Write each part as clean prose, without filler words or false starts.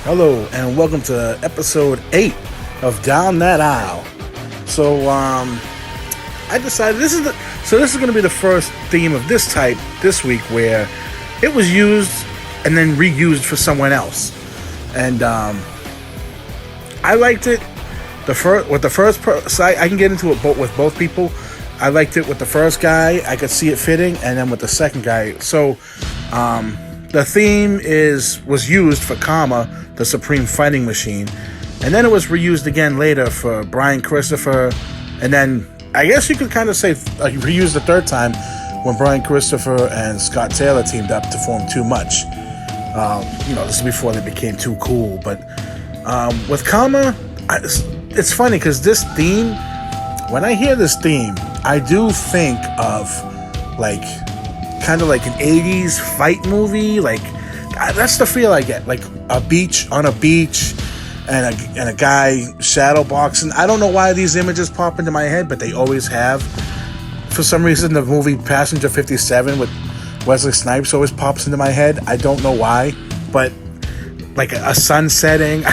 Hello and welcome to episode 8 of Down That Aisle. So I decided this is going to be the first theme of this type this week where it was used and then reused for someone else. And I liked it I can get into it with both people. I liked it with the first guy. I could see it fitting, and then with the second guy. So the theme was used for Karma, the Supreme Fighting Maxhine, and then it was reused again later for Brian Christopher, and then I guess you could kind of say reused the third time when Brian Christopher and Scott Taylor teamed up to form Too Much. This is before they became Too Cool. But with Karma, it's funny because this theme, when I hear this theme, I do think of kind of like an 80s fight movie. That's the feel I get, like on a beach and a guy shadow boxing. I don't know why these images pop into my head, but they always have. For some reason, the movie Passenger 57 with Wesley Snipes always pops into my head. I don't know why, but like a sun setting.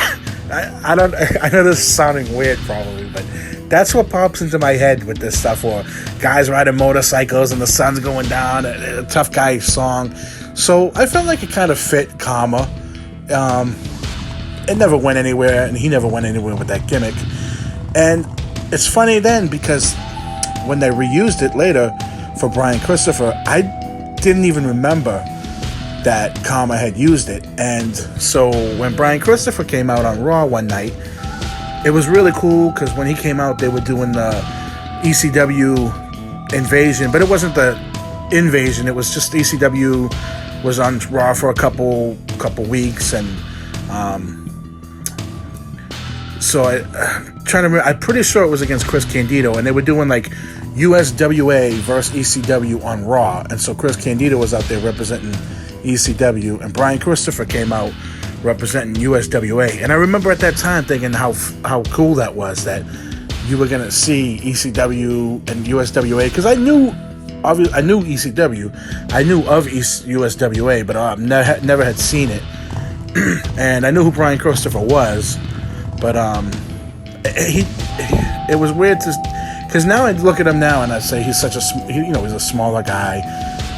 I know this is sounding weird probably, but that's what pops into my head with this stuff, or guys riding motorcycles and the sun's going down, a tough guy song. So I felt like it kind of fit Karma. It never went anywhere, and he never went anywhere with that gimmick. And it's funny then, because when they reused it later for Brian Christopher, I didn't even remember that Karma had used it. And so when Brian Christopher came out on Raw one night, it was really cool because when he came out, they were doing the ECW invasion, but it wasn't the invasion. It was just ECW was on Raw for a couple weeks, and so I'm trying to remember. I'm pretty sure it was against Chris Candido, and they were doing like USWA versus ECW on Raw, and so Chris Candido was out there representing ECW, and Brian Christopher came out representing USWA. And I remember at that time thinking how cool that was, that you were going to see ECW and USWA, because I knew ECW, I knew of USWA, but never had seen it. And I knew who Brian Christopher was, but it was weird because now I look at him now and I say he's he's a smaller guy.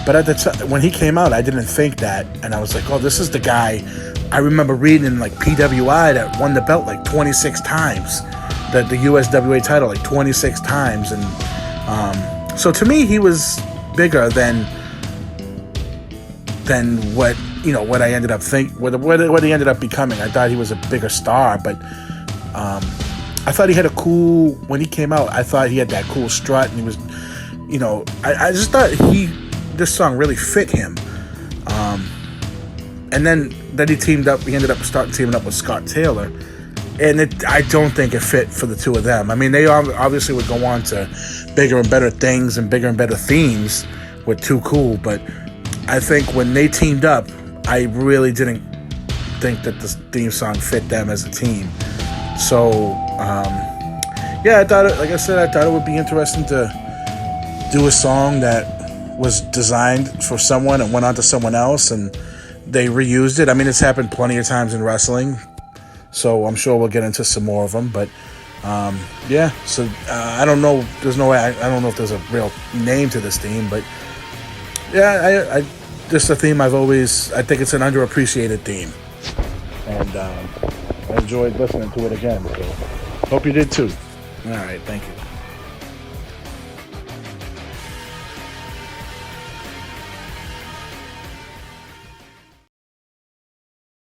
But at the time when he came out, I didn't think that, and I was like, oh, this is the guy I remember reading in like PWI that won the belt like 26 times, the USWA title like 26 times, and so to me he was bigger than what I ended up what he ended up becoming. I thought he was a bigger star, but I thought he had when he came out, I thought he had that cool strut, and he was, I just thought this song really fit him. And then he ended up teaming up with Scott Taylor, and I don't think it fit for the two of them. I mean, they obviously would go on to bigger and better things and bigger and better themes with Too Cool, but I think when they teamed up, I really didn't think that the theme song fit them as a team. So, I thought it would be interesting to do a song that was designed for someone and went on to someone else, and they reused it. I mean, it's happened plenty of times in wrestling, so I'm sure we'll get into some more of them. But so I don't know. There's no way. I don't know if there's a real name to this theme, but I just a theme I think it's an underappreciated theme, and I enjoyed listening to it again. So hope you did too. All right, thank you.